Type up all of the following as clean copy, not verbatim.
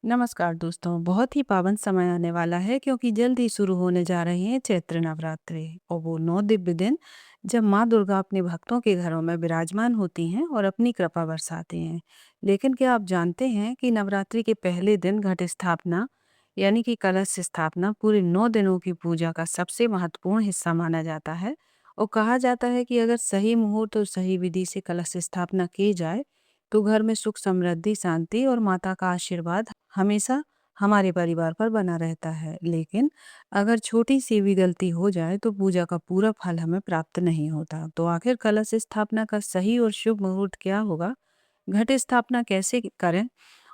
नमस्कार दोस्तों, बहुत ही पावन समय आने वाला है क्योंकि जल्द ही शुरू होने जा रहे हैं चैत्र नवरात्रि और वो 9 दिव्य दिन जब माँ दुर्गा अपने भक्तों के घरों में विराजमान होती हैं और अपनी कृपा बरसाती हैं। लेकिन क्या आप जानते हैं कि नवरात्रि के पहले दिन घट स्थापना यानी कि कलश स्थापना पूरे 9 दिनों की पूजा का सबसे महत्वपूर्ण हिस्सा माना जाता है। और कहा जाता है कि अगर सही मुहूर्त और सही विधि से कलश स्थापना की जाए तो घर में सुख समृद्धि शांति और माता का आशीर्वाद हमेशा हमारे परिवार पर बना रहता है। लेकिन अगर छोटी सी भी गलती हो जाए तो पूजा का पूरा फल हमें प्राप्त नहीं होता। तो आखिर कलश स्थापना का सही और शुभ मुहूर्त क्या होगा, घट स्थापना कैसे करें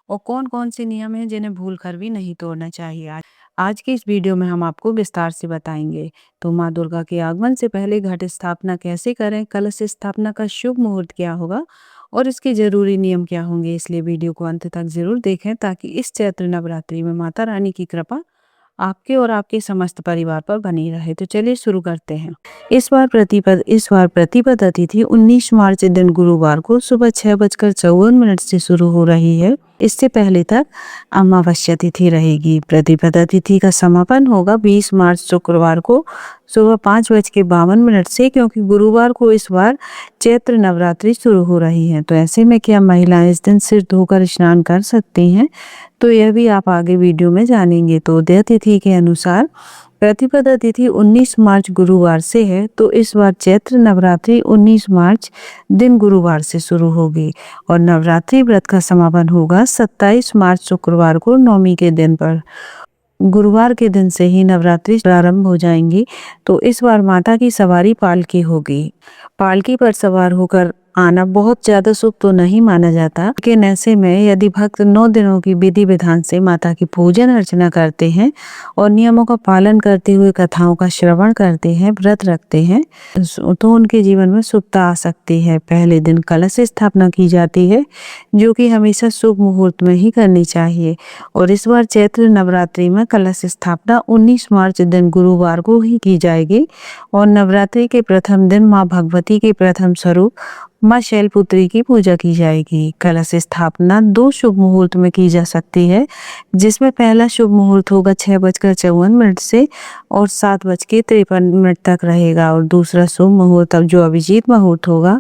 और कौन-कौन से नियम हैं जिन्हें भूलकर भी नहीं तोड़ना चाहिए। आज की इस वीडियो में हम आपको विस्तार से बताएंगे। तो माँ दुर्गा के आगमन से पहले घट स्थापना कैसे करें, कलश स्थापना का शुभ मुहूर्त क्या होगा और इसके जरूरी नियम क्या होंगे। इसलिए वीडियो को अंत तक जरूर देखें ताकि इस चैत्र नवरात्रि में माता रानी की कृपा आपके और आपके समस्त परिवार पर बनी रहे। तो चलिए शुरू करते हैं। इस बार प्रतिपद अतिथि 19 मार्च दिन गुरुवार को सुबह 6:54 से शुरू हो रही है। इससे पहले तक अमावस्या तिथि रहेगी। प्रतिपद तिथि का समापन होगा 20 मार्च शुक्रवार को सुबह 5:52 से, क्योंकि गुरुवार को इस बार चैत्र नवरात्रि शुरू हो रही है। तो ऐसे में क्या महिलाएं इस दिन सिर धोकर स्नान कर सकती हैं, तो यह भी आप आगे वीडियो में जानेंगे। तो उदय तिथि के अनुसार प्रतिपदा तिथि 19 मार्च गुरुवार से है, तो इस बार चैत्र नवरात्रि 19 मार्च दिन गुरुवार से शुरू होगी और नवरात्रि व्रत का समापन होगा 27 मार्च शुक्रवार को नवमी के दिन पर। गुरुवार के दिन से ही नवरात्रि प्रारंभ हो जाएंगी। तो इस बार माता की सवारी पालकी होगी। पालकी पर सवार होकर आना बहुत ज्यादा शुभ तो नहीं माना जाता, लेकिन ऐसे में यदि भक्त 9 दिनों की विधि विधान से माता की पूजन अर्चना करते हैं और नियमों का पालन करते हुए कथाओं का श्रवण करते हैं, व्रत रखते हैं, तो उनके जीवन में शुभता आ सकती है। पहले दिन कलश स्थापना की जाती है, जो कि हमेशा शुभ मुहूर्त में ही करनी चाहिए। और इस बार चैत्र नवरात्रि में कलश स्थापना 19 मार्च दिन गुरुवार को ही की जाएगी और नवरात्रि के प्रथम दिन माँ भगवती के प्रथम स्वरूप माँ शैलपुत्री की पूजा की जाएगी। कलश स्थापना 2 शुभ मुहूर्त में की जा सकती है, जिसमें पहला शुभ मुहूर्त होगा 6:54 से और 7:53 तक रहेगा और दूसरा शुभ मुहूर्त अब जो अभिजीत मुहूर्त होगा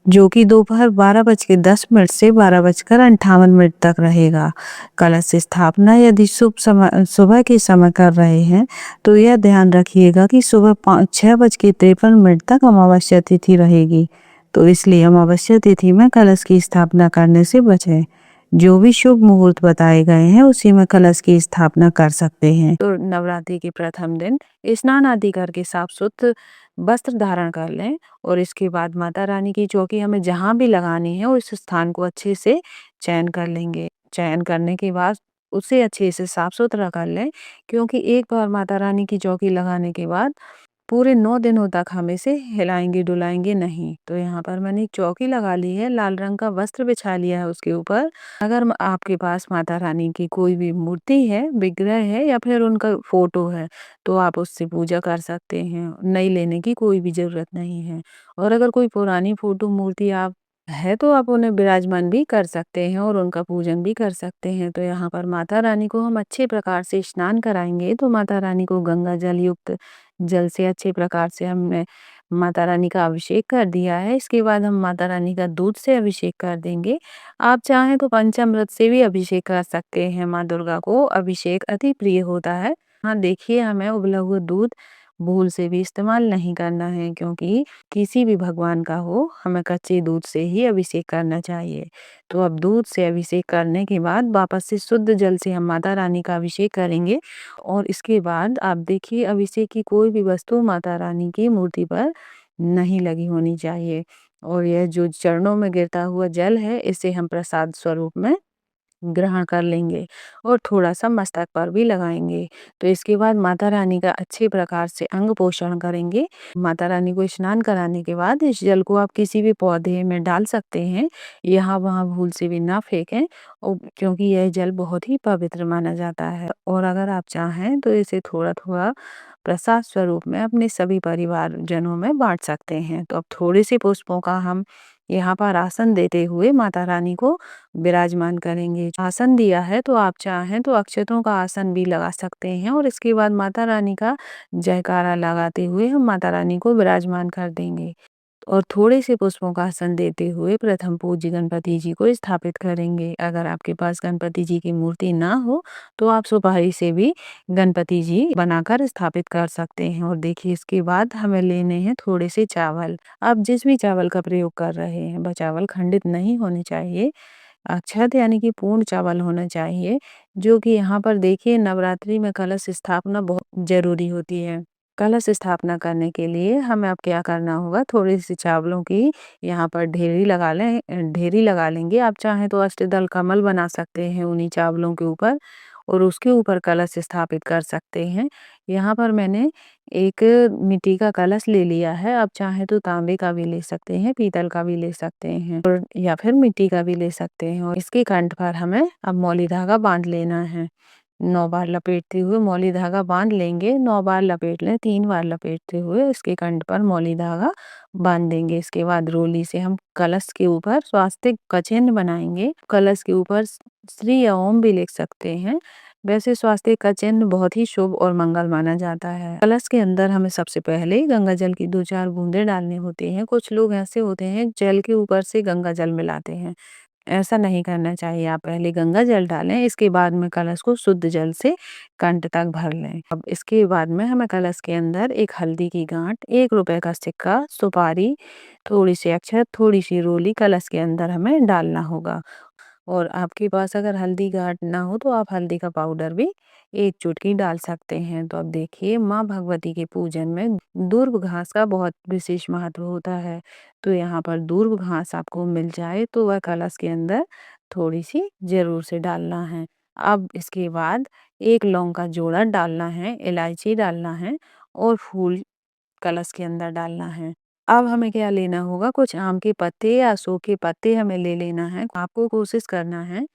जो कि दोपहर 12:10 से 12:58 तक रहेगा। कलश स्थापना यदि शुभ समय सुबह के समय कर रहे हैं तो यह ध्यान रखिएगा कि सुबह 6:53 तक अमावस्या तिथि रहेगी, तो इसलिए अमावस्या तिथि में कलश की स्थापना करने से बचें। जो भी शुभ मुहूर्त बताए गए हैं उसी में कलश की स्थापना कर सकते हैं। तो नवरात्रि के प्रथम दिन स्नान आदि करके साफ सुथरे वस्त्र धारण कर लें और इसके बाद माता रानी की चौकी हमें जहाँ भी लगानी है उस स्थान को अच्छे से चयन कर लेंगे। चयन करने के बाद उसे अच्छे से साफ सुथरा कर लें, क्योंकि एक बार माता रानी की चौकी लगाने के बाद पूरे 9 दिनों तक हम इसे हिलाएंगे डुलाएंगे नहीं। तो यहाँ पर मैंने एक चौकी लगा ली है, लाल रंग का वस्त्र बिछा लिया है उसके ऊपर। अगर आपके पास माता रानी की कोई भी मूर्ति है, विग्रह है या फिर उनका फोटो है, तो आप उससे पूजा कर सकते हैं। नई लेने की कोई भी जरूरत नहीं है। और अगर कोई पुरानी फोटो मूर्ति आप है तो आप उन्हें विराजमान भी कर सकते हैं और उनका पूजन भी कर सकते हैं। तो यहाँ पर माता रानी को हम अच्छे प्रकार से स्नान कराएंगे। तो माता रानी को गंगा जल युक्त जल से अच्छे प्रकार से हमने माता रानी का अभिषेक कर दिया है। इसके बाद हम माता रानी का दूध से अभिषेक कर देंगे। आप चाहें तो पंचामृत से भी अभिषेक कर सकते हैं। माँ दुर्गा को अभिषेक अति प्रिय होता है। हाँ देखिए, हमें उबला हुआ दूध भूल से भी इस्तेमाल नहीं करना है, क्योंकि किसी भी भगवान का हो हमें कच्चे दूध से ही अभिषेक करना चाहिए। तो अब दूध से अभिषेक करने के बाद वापस से शुद्ध जल से हम माता रानी का अभिषेक करेंगे और इसके बाद आप देखिए, अभिषेक की कोई भी वस्तु माता रानी की मूर्ति पर नहीं लगी होनी चाहिए। और यह जो चरणों में गिरता हुआ जल है इसे हम प्रसाद स्वरूप में ग्रहण कर लेंगे और थोड़ा-सा मस्तक पर भी लगाएँगे। तो इसके बाद माता रानी का अच्छे प्रकार से अंग पोषण करेंगे। माता रानी को स्नान कराने के बाद इस जल को आप किसी भी पौधे में डाल सकते हैं। यहाँ-वहाँ भूल से भी ना फेंकें क्योंकि यह जल बहुत ही पवित्र माना जाता है। और अगर आप चाहें तो इसे थोड़ा-थोड़ा प्रसाद स्वरूप में अपने सभी परिवारजनों में बाँट सकते हैं। तो अब थोड़े से पुष्पों का हम यहाँ पर आसन देते हुए माता रानी को विराजमान करेंगे। आसन दिया है तो आप चाहें तो अक्षतों का आसन भी लगा सकते हैं और इसके बाद माता रानी का जयकारा लगाते हुए हम माता रानी को विराजमान कर देंगे और थोड़े से पुष्पों का आसन देते हुए प्रथम पूज्य गणपति जी को स्थापित करेंगे। अगर आपके पास गणपति जी की मूर्ति ना हो तो आप सुपारी से भी गणपति जी बनाकर स्थापित कर सकते हैं। और देखिए इसके बाद हमें लेने हैं थोड़े से चावल। आप जिस भी चावल का प्रयोग कर रहे हैं वह चावल खंडित नहीं होने चाहिए, अक्षत यानी कि पूर्ण चावल होना चाहिए, जो कि यहाँ पर देखिए नवरात्रि में कलश स्थापना बहुत जरूरी होती है। कलश स्थापना करने के लिए हमें अब क्या करना होगा, थोड़ी सी चावलों की यहाँ पर ढेरी लगा लेंगे। आप चाहें तो अष्टदल कमल बना सकते हैं उन्हीं चावलों के ऊपर और उसके ऊपर कलश स्थापित कर सकते हैं। यहाँ पर मैंने एक मिट्टी का कलश ले लिया है। आप चाहें तो तांबे का भी ले सकते हैं, पीतल का भी ले सकते हैं और या फिर मिट्टी का भी ले सकते हैं। और इसके कंठ पर हमें अब मौली धागा बांध लेना है। 9 बार लपेटते हुए मौली धागा बांध लेंगे। 9 बार लपेट लें, 3 बार लपेटते हुए इसके कंठ पर मौली धागा बांध देंगे। इसके बाद रोली से हम कलश के ऊपर स्वास्तिक का चिन्ह बनाएंगे। कलश के ऊपर श्री या ओम भी लिख सकते हैं। वैसे स्वास्तिक का चिन्ह बहुत ही शुभ और मंगल माना जाता है। कलश के अंदर हमें सबसे पहले गंगा जल की 2-4 बूंदे डालने होते हैं। कुछ लोग ऐसे होते हैं जल के ऊपर से गंगा जल मिलाते हैं, ऐसा नहीं करना चाहिए। आप पहले गंगा जल डालें, इसके बाद में कलश को शुद्ध जल से कंठ तक भर लें। अब इसके बाद में हमें कलश के अंदर एक हल्दी की गांठ, 1 रुपए का सिक्का, सुपारी, थोड़ी सी अक्षत, थोड़ी सी रोली कलश के अंदर हमें डालना होगा। और आपके पास अगर हल्दी गांठ ना हो तो आप हल्दी का पाउडर भी 1 चुटकी डाल सकते हैं। तो अब देखिए माँ भगवती के पूजन में दूर्व घास का बहुत विशेष महत्व होता है। तो यहाँ पर दूर्व घास आपको मिल जाए तो वह कलश के अंदर थोड़ी सी जरूर से डालना है। अब इसके बाद 1 लौंग का जोड़ा डालना है, इलायची डालना है और फूल कलश के अंदर डालना है। अब हमें क्या लेना होगा, कुछ आम के पत्ते या सूखे पत्ते हमें ले लेना है। आपको कोशिश करना है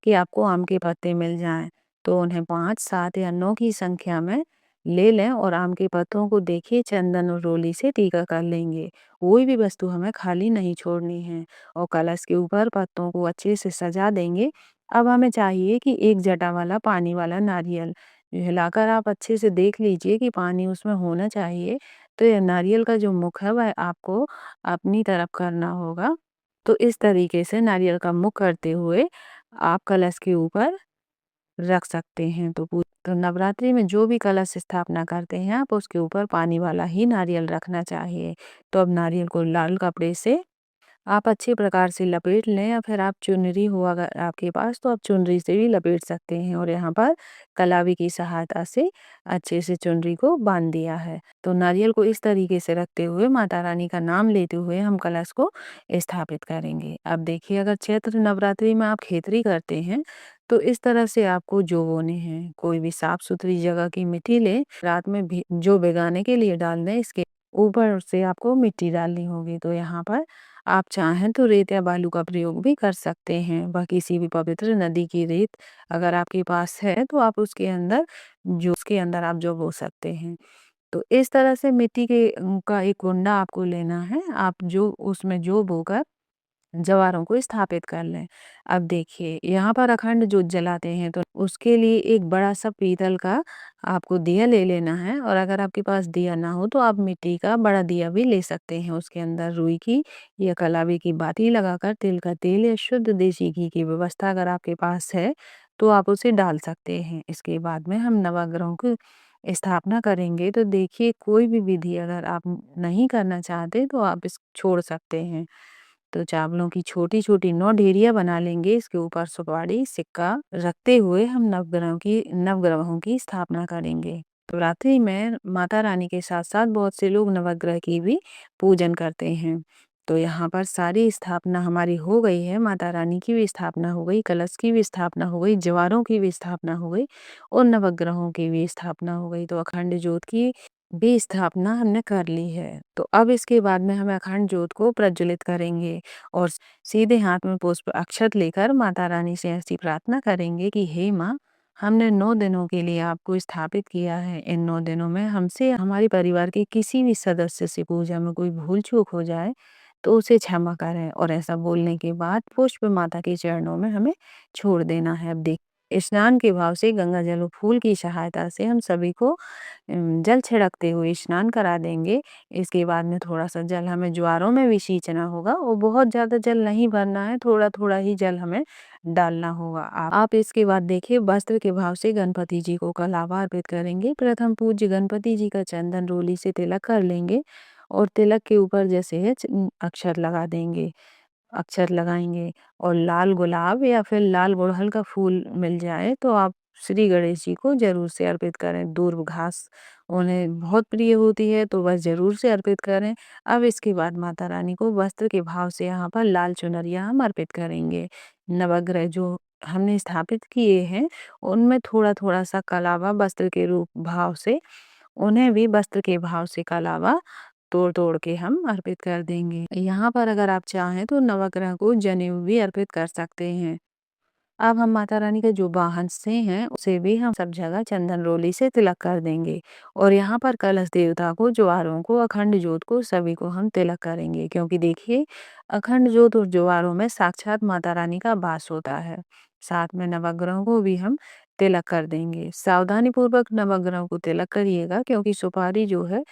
कि आपको आम के पत्ते मिल जाएं, तो उन्हें 5, 7 या 9 की संख्या में ले लें और आम के पत्तों को देखिए चंदन और रोली से टीका कर लेंगे। कोई भी वस्तु हमें खाली नहीं छोड़नी है और कलश के ऊपर पत्तों को अच्छे से सजा देंगे। अब हमें चाहिए कि एक जटा वाला पानी वाला नारियल हिलाकर आप अच्छे से देख लीजिए कि पानी उसमें होना चाहिए। तो ये नारियल का जो मुख है वह आपको अपनी तरफ करना होगा। तो इस तरीके से नारियल का मुख करते हुए आप कलश के ऊपर रख सकते हैं। तो नवरात्रि में जो भी कलश स्थापना करते हैं आप उसके ऊपर पानी वाला ही नारियल रखना चाहिए। तो अब नारियल को लाल कपड़े से आप अच्छे प्रकार से लपेट लें या फिर आप चुनरी हो अगर आपके पास तो आप चुनरी से भी लपेट सकते हैं। और यहाँ पर कलावी की सहायता से अच्छे से चुनरी को बांध दिया है। तो नारियल को इस तरीके से रखते हुए माता रानी का नाम लेते हुए हम कलश को स्थापित करेंगे। अब देखिए अगर चैत्र नवरात्रि में आप खेतरी करते हैं तो इस तरह से आपको जो बोने हैं, कोई भी साफ सुथरी जगह की मिट्टी लें, रात में भी जो भिगाने के लिए डाल दें, इसके ऊपर से आपको मिट्टी डालनी होगी। तो यहाँ पर आप चाहें तो रेत या बालू का प्रयोग भी कर सकते हैं। वह किसी भी पवित्र नदी की रेत अगर आपके पास है तो आप उसके अंदर आप जो बो सकते हैं। तो इस तरह से मिट्टी का एक कुंडा आपको लेना है। आप जो उसमें जो बोकर जवारों को स्थापित कर लें। अब देखिए यहाँ पर अखंड जोत जलाते हैं तो उसके लिए एक बड़ा सा पीतल का आपको दिया ले लेना है। और अगर आपके पास दिया ना हो तो आप मिट्टी का बड़ा दिया भी ले सकते हैं। उसके अंदर रुई की या कलावी की बाती लगाकर तिल का तेल या शुद्ध देसी घी की व्यवस्था अगर आपके पास है तो आप उसे डाल सकते हैं। इसके बाद में हम नवग्रहों की स्थापना करेंगे। तो देखिए कोई भी विधि अगर आप नहीं करना चाहते तो आप इस छोड़ सकते हैं। तो चावलों की छोटी-छोटी 9 ढेरियाँ बना लेंगे। इसके ऊपर सुपारी, सिक्का रखते हुए हम नवग्रहों की स्थापना करेंगे। तो रात्रि में माता रानी के साथ-साथ बहुत से लोग नवग्रह की भी पूजन करते हैं। तो यहाँ पर सारी स्थापना हमारी हो गई है। माता रानी की भी स्थापना हो गई, कलश की भी स्थापना हो गई, जवारों की भी स्थापना हो गई और नवग्रहों की भी स्थापना हो गई। तो अखंड ज्योत की भी स्थापना हमने कर ली है। तो अब इसके बाद में हम अखंड ज्योत को प्रज्वलित करेंगे और सीधे हाथ में पुष्प अक्षत लेकर माता रानी से ऐसी प्रार्थना करेंगे कि हे माँ, हमने 9 दिनों के लिए आपको स्थापित किया है। इन 9 दिनों में हमसे हमारे परिवार के किसी भी सदस्य से पूजा में कोई भूल चूक हो जाए तो उसे क्षमा करें। और ऐसा बोलने के बाद पुष्प माता के चरणों में हमें छोड़ देना है। अब देख, स्नान के भाव से गंगा जल और फूल की सहायता से हम सभी को जल छिड़कते हुए स्नान करा देंगे। इसके बाद में थोड़ा-सा जल हमें ज्वारों में भी सींचना होगा और बहुत ज़्यादा जल नहीं भरना है, थोड़ा-थोड़ा ही जल हमें डालना होगा। आप इसके बाद देखिए, वस्त्र के भाव से गणपति जी को कलावा अर्पित करेंगे। प्रथम पूज्य गणपति जी का चंदन रोली से तिलक कर लेंगे और तिलक के ऊपर जैसे है अक्षर लगा देंगे, अक्षर लगाएंगे। और लाल गुलाब या फिर लाल गुड़हल का फूल मिल जाए तो आप श्री गणेश जी को जरूर से अर्पित करें। दूर्व घास उन्हें बहुत प्रिय होती है तो बस जरूर से अर्पित करें। अब इसके बाद माता रानी को वस्त्र के भाव से यहाँ पर लाल चुनरिया हम अर्पित करेंगे। नवग्रह जो हमने स्थापित किए हैं उनमें थोड़ा थोड़ा सा कलावा वस्त्र के रूप भाव से, उन्हें भी वस्त्र के भाव से कलावा तोड़-तोड़ के हम अर्पित कर देंगे। यहाँ पर अगर आप चाहें तो नवग्रह को जनेऊ भी अर्पित कर सकते हैं। अब हम माता रानी के जो वाहन से हैं उसे भी हम सब जगह चंदन रोली से तिलक कर देंगे। और यहाँ पर कलश देवता को, ज्वारों को, अखंड ज्योत को, सभी को हम तिलक करेंगे, क्योंकि देखिए अखंड ज्योत और ज्वारों में साक्षात माता रानी का वास होता है। साथ में नवग्रहों को भी हम तिलक कर देंगे। सावधानी पूर्वक नवग्रहों को तिलक करिएगा, क्योंकि सुपारी जो है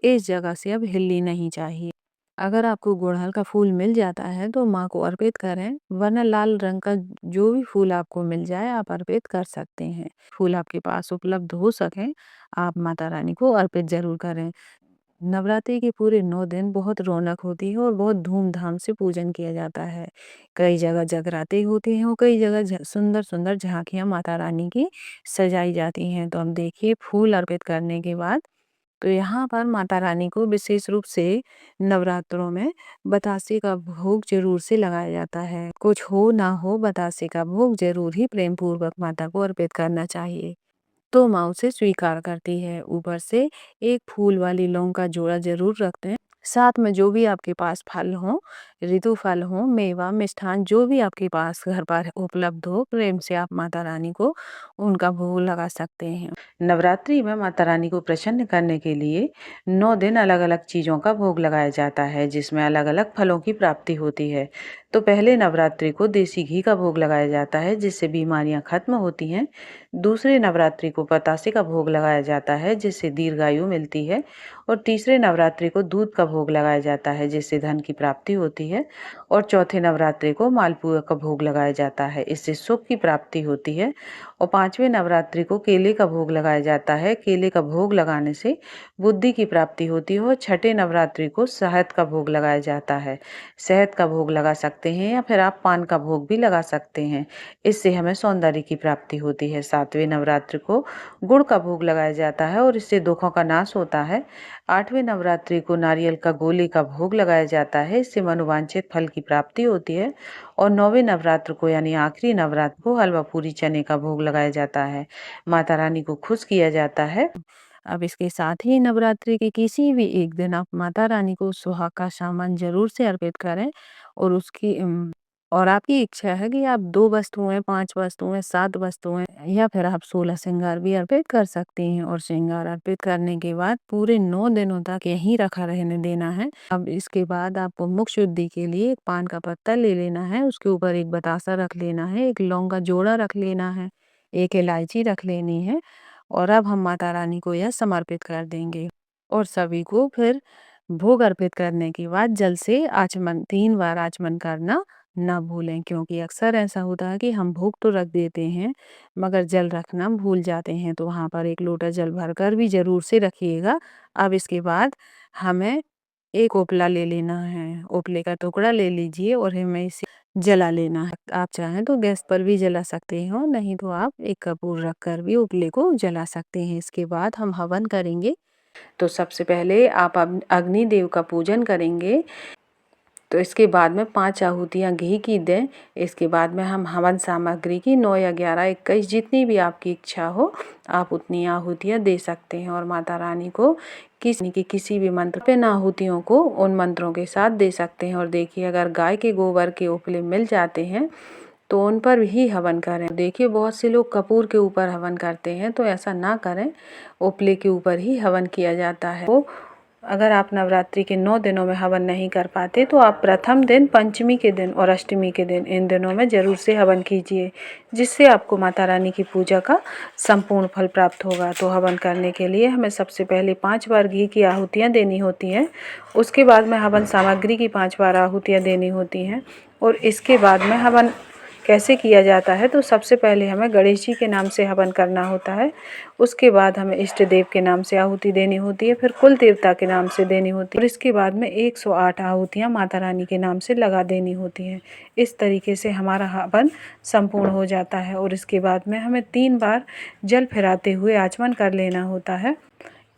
इस जगह से अब हिलनी नहीं चाहिए। अगर आपको गुड़हल का फूल मिल जाता है तो माँ को अर्पित करें, वरना लाल रंग का जो भी फूल आपको मिल जाए आप अर्पित कर सकते हैं। फूल आपके पास उपलब्ध हो सके, आप माता रानी को अर्पित जरूर करें। नवरात्रि के पूरे 9 दिन बहुत रौनक होती है और बहुत धूमधाम से पूजन किया जाता है। कई जगह जगराते होते हैं और कई जगह सुंदर सुंदर झांकियां माता रानी की सजाई जाती हैं। तो हम देखिए, फूल अर्पित करने के बाद तो यहाँ पर माता रानी को विशेष रूप से नवरात्रों में बतासे का भोग जरूर से लगाया जाता है। कुछ हो ना हो, बतासे का भोग जरूर ही प्रेम पूर्वक माता को अर्पित करना चाहिए, तो माँ उसे स्वीकार करती है। ऊपर से एक फूल वाली लौंग का जोड़ा जरूर रखते हैं। साथ में जो भी आपके पास फल हो, ऋतु फल हो, मेवा मिष्ठान जो भी आपके पास घर पर उपलब्ध हो, प्रेम से आप माता रानी को उनका भोग लगा सकते हैं। नवरात्रि में माता रानी को प्रसन्न करने के लिए 9 दिन अलग अलग चीज़ों का भोग लगाया जाता है, जिसमें अलग अलग फलों की प्राप्ति होती है। तो पहले नवरात्रि को देसी घी का भोग लगाया जाता है, जिससे बीमारियां खत्म होती हैं। दूसरे नवरात्रि को बतासे का भोग लगाया जाता है, जिससे दीर्घायु मिलती है। और तीसरे नवरात्रि को दूध का भोग लगाया जाता है, जिससे धन की प्राप्ति होती है। और चौथे नवरात्रि को मालपुआ का भोग लगाया जाता है, इससे सुख की प्राप्ति होती है। और पांचवें नवरात्रि को केले का भोग लगाया जाता है, केले का भोग लगाने से बुद्धि की प्राप्ति होती है। और छठे नवरात्रि को शहद का भोग लगाया जाता है, शहद का भोग लगा सकते हैं या फिर आप पान का भोग भी लगा सकते हैं, इससे हमें सौंदर्य की प्राप्ति होती है। सातवें नवरात्रि को गुड़ का भोग लगाया जाता है और इससे दुखों का नाश होता है। आठवें नवरात्रि को नारियल का गोले का भोग लगाया जाता है, इससे मनोवांछित फल की प्राप्ति होती है। और नौवें नवरात्र को यानी आखिरी नवरात्र को हलवा पूरी चने का भोग लगाया जाता है, माता रानी को खुश किया जाता है। अब इसके साथ ही नवरात्रि के किसी भी एक दिन आप माता रानी को सुहाग का सामान जरूर से अर्पित करें। और उसकी और आपकी इच्छा है कि आप 2 वस्तुएं, 5 वस्तुएं, 7 वस्तुएं या फिर आप 16 श्रृंगार भी अर्पित कर सकती हैं। और श्रृंगार अर्पित करने के बाद पूरे 9 दिनों तक यहीं रखा रहने देना है। अब इसके बाद आपको मुख शुद्धि के लिए एक पान का पत्ता ले लेना है, उसके ऊपर एक बतासा रख लेना है, एक लौंग का जोड़ा रख लेना है, एक इलायची रख लेनी है। और अब हम माता रानी को यह समर्पित कर देंगे। और सभी को फिर भोग अर्पित करने के बाद जल से आचमन 3 बार आचमन करना ना भूलें, क्योंकि अक्सर ऐसा होता है कि हम भोग तो रख देते हैं मगर जल रखना भूल जाते हैं। तो वहाँ पर 1 लोटा जल भरकर भी जरूर से रखिएगा। अब इसके बाद हमें एक उपला ले लेना है, उपले का टुकड़ा ले लीजिए और हमें इसे जला लेना है। आप चाहें तो गैस पर भी जला सकते हो, नहीं तो आप एक कपूर रखकर भी उपले को जला सकते हैं। इसके बाद हम हवन करेंगे। तो सबसे पहले आप अग्नि देव का पूजन करेंगे। तो इसके बाद में 5 आहुतियाँ घी की दें। इसके बाद में हम हवन सामग्री की 9 या 11, 21 जितनी भी आपकी इच्छा हो आप उतनी आहुतियाँ दे सकते हैं। और माता रानी को किसी भी मंत्र पे आहुतियों को उन मंत्रों के साथ दे सकते हैं। और देखिए, अगर गाय के गोबर के उपले मिल जाते हैं तो उन पर ही हवन करें। देखिए, बहुत से लोग कपूर के ऊपर हवन करते हैं, तो ऐसा ना करें, उपले के ऊपर ही हवन किया जाता है। अगर आप नवरात्रि के 9 दिनों में हवन नहीं कर पाते तो आप प्रथम दिन, पंचमी के दिन और अष्टमी के दिन इन दिनों में ज़रूर से हवन कीजिए, जिससे आपको माता रानी की पूजा का संपूर्ण फल प्राप्त होगा। तो हवन करने के लिए हमें सबसे पहले 5 बार घी की आहुतियाँ देनी होती हैं। उसके बाद में हवन सामग्री की 5 बार आहुतियाँ देनी होती हैं। और इसके बाद में हवन कैसे किया जाता है, तो सबसे पहले हमें गणेश जी के नाम से हवन करना होता है। उसके बाद हमें इष्ट देव के नाम से आहुति देनी होती है, फिर कुल देवता के नाम से देनी होती है और इसके बाद में 108 आहुतियाँ माता रानी के नाम से लगा देनी होती हैं। इस तरीके से हमारा हवन संपूर्ण हो जाता है और इसके बाद में हमें 3 बार जल फिराते हुए आचमन कर लेना होता है।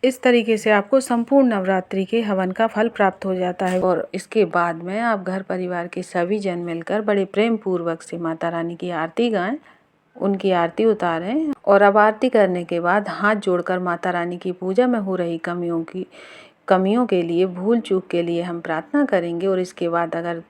इस तरीके से आपको संपूर्ण नवरात्रि के हवन का फल प्राप्त हो जाता है। और इसके बाद में आप घर परिवार के सभी जन मिलकर बड़े प्रेम पूर्वक से माता रानी की आरती गाएं, उनकी आरती उतारें और अब आरती करने के बाद हाथ जोड़कर माता रानी की पूजा में हो रही कमियों के लिए, भूल चूक के लिए हम प्रार्थना करेंगे। और इसके बाद अगर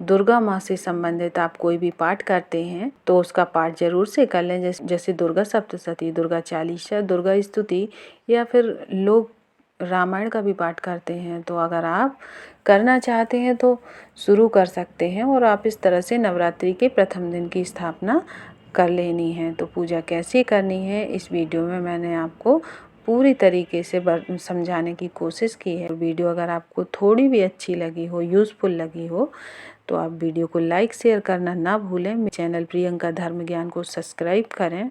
दुर्गा माँ से संबंधित आप कोई भी पाठ करते हैं तो उसका पाठ जरूर से कर लें, जैसे दुर्गा सप्तशती, दुर्गा चालीसा, दुर्गा स्तुति, या फिर लोग रामायण का भी पाठ करते हैं। तो अगर आप करना चाहते हैं तो शुरू कर सकते हैं और आप इस तरह से नवरात्रि के प्रथम दिन की स्थापना कर लेनी है। तो पूजा कैसे करनी है इस वीडियो में मैंने आपको पूरी तरीके से समझाने की कोशिश की है। वीडियो अगर आपको थोड़ी भी अच्छी लगी हो, यूज़फुल लगी हो, तो आप वीडियो को लाइक शेयर करना ना भूलें। मेरे चैनल प्रियंका धर्म ज्ञान को सब्सक्राइब करें।